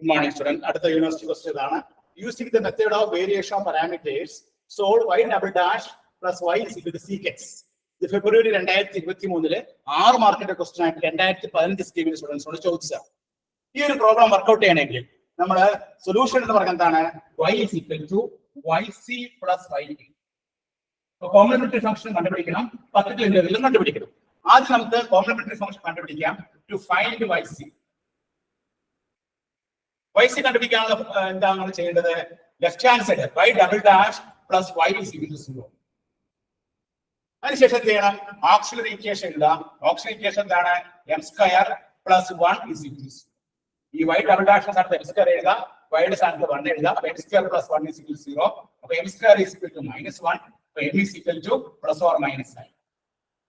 Good morning, student. At the university question, using the method of variation of parameters, solve y double dash plus y is equal to secants. The February 2023 6 മാർക്കിന്റെ question ആയിട്ട് 2015 സ്കീമിൽ സ്റ്റുഡൻസിനോട് ചോദിച്ചതാണ്. ഈ ഒരു problem workout ചെയ്യണമെങ്കിൽ നമ്മൾ solution എന്ന് പറയുന്നത് എന്താണ്? y is equal to yc plus yp. അപ്പോൾ കോംപ്ലിമെന്ററി ഫംഗ്ഷൻ കണ്ടുപിടിക്കണം, പർട്ടിക്കുലർ ഇന്റർവെല്ലും കണ്ടുപിടിക്കണം. ആദ്യം നമുക്ക് കോംപ്ലിമെന്ററി ഫംഗ്ഷൻ കണ്ടുപിടിക്കാം. To find yc. yc കണ്ടുപിടിക്കാനുള്ള എന്താണ് നമ്മൾ ചെയ്യേണ്ടത്? Left hand side y double dash plus y is equal to 0. അതിനുശേഷം എന്ത് ചെയ്യണം? ഓക്സിലറി ഇക്വേഷൻ എഴുതാം. ഓക്സിലറി ഇക്വേഷൻ എന്താണ്? m square plus 1 is equal to 0. ഈ y ഡബിൾ ഡാഷിന്റെ സ്ഥാനത്ത് m സ്ക്വയർ എഴുതാം, y യുടെ സ്ഥാനത്ത് 1 എഴുതാം. അപ്പോൾ m square plus 1 is equal to 0. അപ്പോൾ m square is equal to -1. അപ്പോൾ m is equal to plus or minus i.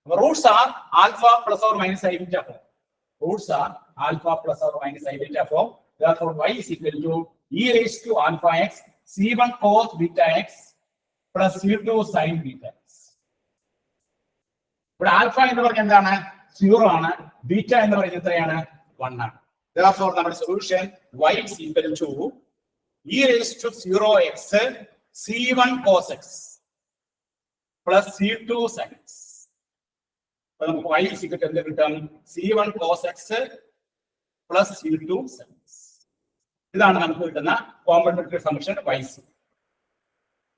അപ്പോൾ roots are alpha plus or minus i beta form. Roots are alpha plus or minus i beta form. Therefore y is equal to e raised to alpha x c1 cos beta x plus c2 sin beta x. ഇവിടെ alpha എന്ന് പറയുന്നത് എന്താണ്? 0 ആണ്. Beta എന്ന് പറയുന്നത് എത്രയാണ്? 1 ആണ്. Therefore നമ്മുടെ solution y is equal to e raised to 0x c1 cos x plus c2 sin x. അപ്പോൾ നമുക്ക് y is equal to എന്ത് കിട്ടും? c1 cos x plus c2 sin x. ഇതാണ് നമുക്ക് കിട്ടുന്ന കോംപ്ലിമെന്ററി ഫംഗ്ഷൻ yc.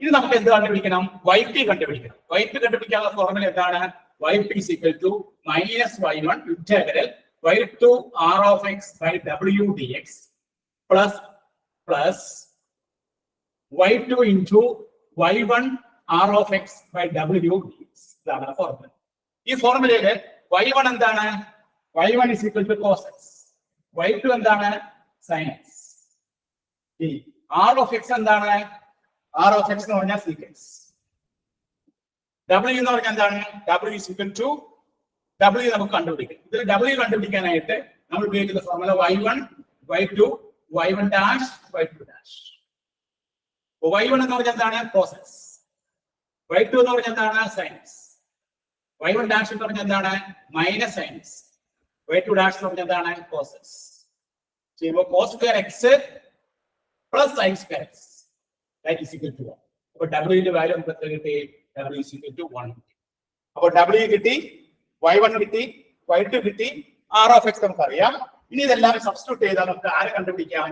ഇനി നമുക്ക് എന്ത് കണ്ടുപിടിക്കണം? yp കണ്ടുപിടിക്കണം. yp കണ്ടുപിടിക്കാനുള്ള ഫോർമുല എന്താണ്? yp is equal to minus y1 integral y2 r of x by w dx plus y2 into y1 r of x by w dx. ഇതാണ് ഫോർമുല. ഈ ഫോർമുലയിൽ y1 എന്താണ്? y1 is equal to cos x. y2 എന്താണ്? sin x. r of x എന്താണ്? r of x എന്ന് പറഞ്ഞാൽ secant. w എന്ന് പറഞ്ഞാൽ എന്താണ്? w is equal to w നമുക്ക് കണ്ടുപിടിക്കാം. ഇതിൽ w കണ്ടുപിടിക്കാനായിട്ട് നമ്മൾ ഉപയോഗിക്കുന്ന formula y1 y2 y1 dash y2 dash. y1 എന്ന് പറഞ്ഞാൽ എന്താണ്? cos x. y2 എന്ന് പറഞ്ഞാൽ എന്താണ്? sin x. y1 dash എന്ന് പറഞ്ഞാൽ എന്താണ്? minus sin x. y2 dash എന്ന് പറഞ്ഞാൽ എന്താണ്? cos x. ചെയ്യുമ്പോൾ cos square x plus sin square x that is equal to 1. അപ്പോൾ w ന്റെ വാല്യൂ നമുക്ക് എത്ര കിട്ടി? w is equal to 1. അപ്പോൾ w കിട്ടി, y1 കിട്ടി, y2 കിട്ടി, r of x നമുക്കറിയാം. ഇനി ഇതെല്ലാം സബ്സ്റ്റിറ്റ്യൂട്ട് ചെയ്താൽ നമുക്ക് ആരെ കണ്ടുപിടിക്കാം?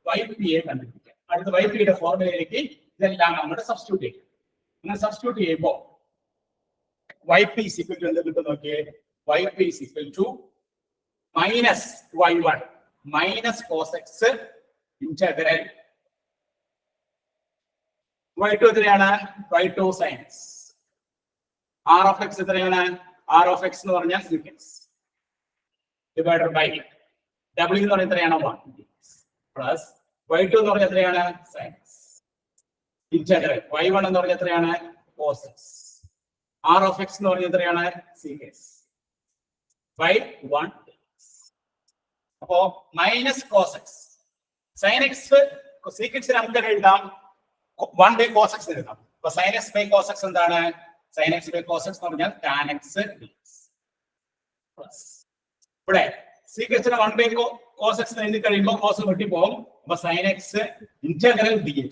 yp യെ കണ്ടുപിടിക്കാം. അടുത്ത yp യുടെ ഫോർമുലയിലേക്ക് ഇതെല്ലാം നമ്മൾ സബ്സ്റ്റിറ്റ്യൂട്ട് ചെയ്യും. അങ്ങനെ സബ്സ്റ്റിറ്റ്യൂട്ട് ചെയ്യുമ്പോൾ yp is equal to എന്ത് കിട്ടും നോക്കിയേ? yp is equal to minus y1 minus cos x integral y2 എത്രയാണ്? y2 sin x. r of x എത്രയാണ്? r of x എന്ന് പറഞ്ഞാൽ secant divided by w എന്ന് പറഞ്ഞാൽ എത്രയാണ്? 1 plus y2 എന്ന് പറഞ്ഞാൽ എത്രയാണ്? sin x integral y1 എന്ന് പറഞ്ഞാൽ എത്രയാണ്? cos x. r of x എന്ന് പറഞ്ഞാൽ എത്രയാണ്? secant by 1. അപ്പോ minus cos x sin x secant നമുക്ക് എഴുതാം 1 by cos x എഴുതാം. അപ്പൊ sin x by cos x എന്താണ്? sin x by cos x എന്ന് പറഞ്ഞാൽ tan x dx plus ഇവിടെ secant 1 by cos x എഴുതി കഴിയുമ്പോൾ cos വെട്ടി പോകും. അപ്പൊ sin x integral dx.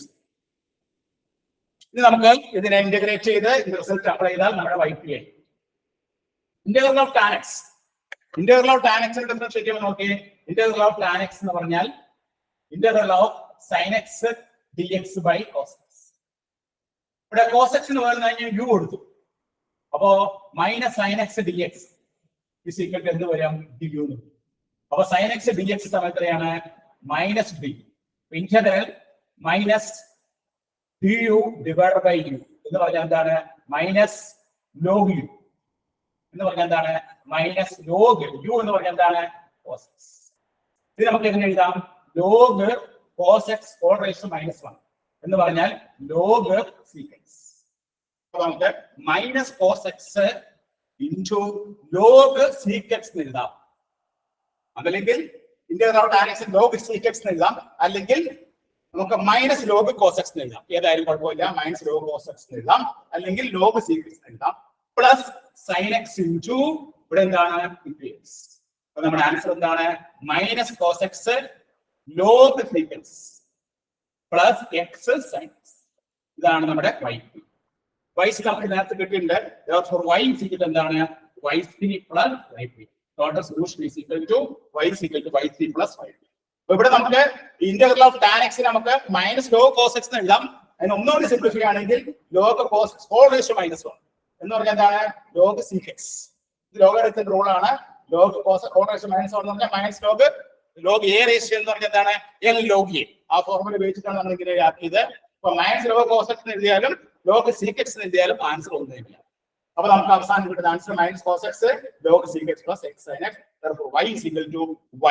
ഇനി നമുക്ക് ഇതിനെ ഇന്റഗ്രേറ്റ് ചെയ്ത് റിസൾട്ട് അപ്ലൈ ചെയ്താൽ നമ്മുടെ yp ആയി. Integral of tan x. Integral of tan x എന്താ ചെയ്യുമ്പോൾ നോക്കി. ഇന്റഗ്രൽ ഓഫ് tan x എന്ന് പറഞ്ഞാൽ integral of sin x dx by cos x. ഇവിടെ cos x എന്ന് പറയുന്നത് കഴിഞ്ഞാൽ u കൊടുത്തു. അപ്പോ minus sin x dx is equal to എന്ത് വരാം? du. അപ്പൊ sin x dx സമയം എത്രയാണ്? minus d. Integral minus du divided by u എന്ന് പറഞ്ഞാൽ എന്താണ്? minus log u എന്ന് പറഞ്ഞാൽ എന്താണ്? minus log u എന്ന് പറഞ്ഞാൽ എന്താണ്? cos x. ഇത് നമുക്ക് എങ്ങനെ എഴുതാം? log cos x whole raised to -1 എന്ന് പറഞ്ഞാൽ log secant. അപ്പോൾ നമുക്ക് minus cos x into log secant എഴുതാം. അതല്ലെങ്കിൽ integral of tan x log secant എഴുതാം. അല്ലെങ്കിൽ നമുക്ക് minus log cos x എഴുതാം. ഏതായാലും കുഴപ്പമില്ല. minus log cos x എഴുതാം, അല്ലെങ്കിൽ log secant എഴുതാം. പ്ലസ് sin x into ഇവിടെ എന്താണ്? into x. അപ്പോൾ നമ്മുടെ ആൻസർ എന്താണ്? minus cos x log sequence plus x sine x. ഇതാണ് നമ്മുടെ വൈ പി. വൈസ് നമുക്ക് നേരത്തെ കിട്ടിയിട്ടുണ്ട്. y ഈക്വൽ എന്താണ് yc plus yp. Total solution is equal to y equal to yc plus yp. അപ്പൊ ഇവിടെ നമുക്ക് ഇന്റഗ്രൽ ഓഫ് tan x നമുക്ക് മൈനസ് ലോഗ് കോസ് x എന്ന് എഴുതാം. അതിന് ഒന്നുകൂടി സിംപ്ലിഫൈ ആണെങ്കിൽ log cos whole ratio minus 1 എന്ന് പറഞ്ഞാൽ എന്താണ് ലോഗ് സീക് എക്സ്. ഇത് ലോഗരിതത്തിന്റെ റൂൾ ആണ്. Log cos whole ratio minus 1 എന്ന് പറഞ്ഞാൽ മൈനസ് ലോഗ് എ റേഷ്യോ എന്ന് പറഞ്ഞാൽ എന്താണ് എൽ ലോഗ് എ. ആ ഫോർമുല ഉപയോഗിച്ചിട്ടാണ് നമ്മൾ ഇങ്ങനെ ആക്കിയത്. അപ്പൊ മൈനസ് ലോഗ് കോസ് എക്സ് എന്ന് എഴുതിയാലും ലോഗ് സീക് എക്സ് എന്ന് എഴുതിയാലും ആൻസർ ഒന്നുമില്ല. അപ്പൊ നമുക്ക് അവസാനം കിട്ടുന്ന answer minus cos x log sec x plus x sine x. y is equal to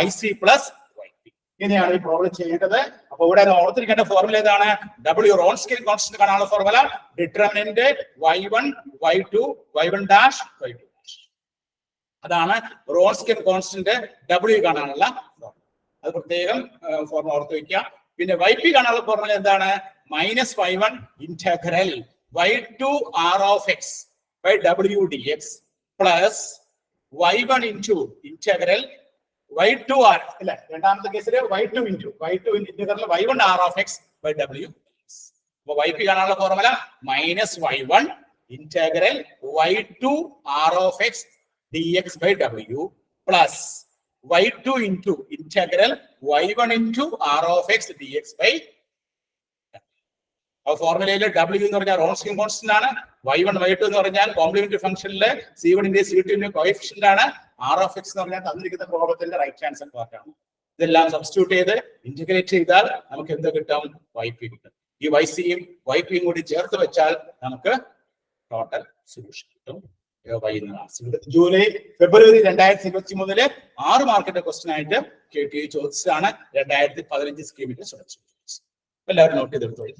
yc plus yp. ഇങ്ങനെയാണ് ഈ പ്രോബ്ലം ചെയ്യേണ്ടത്. അപ്പൊ ഇവിടെ ഓർത്തിരിക്കേണ്ട ഫോർമുല ഏതാണ്? W റോൺസ്കിയൻ കോൺസ്റ്റന്റ് കാണാനുള്ള formula determinant y1 y2 y1 dash y2 dash. അതാണ് Wronskian constant W കാണാനുള്ള ഫോർമുല. അത് പ്രത്യേകം ഫോർമുല ഓർത്ത് വയ്ക്കുക. പിന്നെ yp കാണാനുള്ള ഫോർമുല എന്താണ്? Minus y1 integral y2 r of x by w dx plus y1 into integral y2 r അല്ലേ? രണ്ടാമത്തെ കേസിൽ y2 integral y1 r of x by w dx. അപ്പോൾ yp കാണാനുള്ള formula minus y1 integral y2 r of x dx by w plus y2 into integral y1 into r of x dx by ആ ഫോർമുലയിൽ W എന്ന് പറഞ്ഞാൽ Wronskian constant ആണ്. y1 y2 എന്ന് പറഞ്ഞാൽ complementary ഫംഗ്ഷനിലെ C1 ന്റെ C2 ന്റെ കോഎഫിഷ്യന്റ് ആണ്. R of x എന്ന് പറഞ്ഞാൽ തന്നിരിക്കുന്ന പ്രോബ്ലത്തിന്റെ റൈറ്റ് ഹാൻഡ് സൈഡ് പാർട്ട് ആണ്. ഇതെല്ലാം സബ്സ്റ്റിറ്റ്യൂട്ട് ചെയ്ത് ഇന്റഗ്രേറ്റ് ചെയ്താൽ നമുക്ക് എന്ത് കിട്ടും? yp കിട്ടും. ഈ ycയും ypയും കൂടി ചേർത്ത് വെച്ചാൽ നമുക്ക് ടോട്ടൽ സൊല്യൂഷൻ കിട്ടും. ജൂലൈ ഫെബ്രുവരി 2023 6 മാർക്കിന്റെ ക്വസ്റ്റ്യൻ ആയിട്ട് KTE ചോദിച്ചതാണ്. 2015 സ്കീമിന്റെ സ്റ്റുഡൻസ്. എല്ലാവരും നോട്ട് ചെയ്തെടുത്തോളൂ.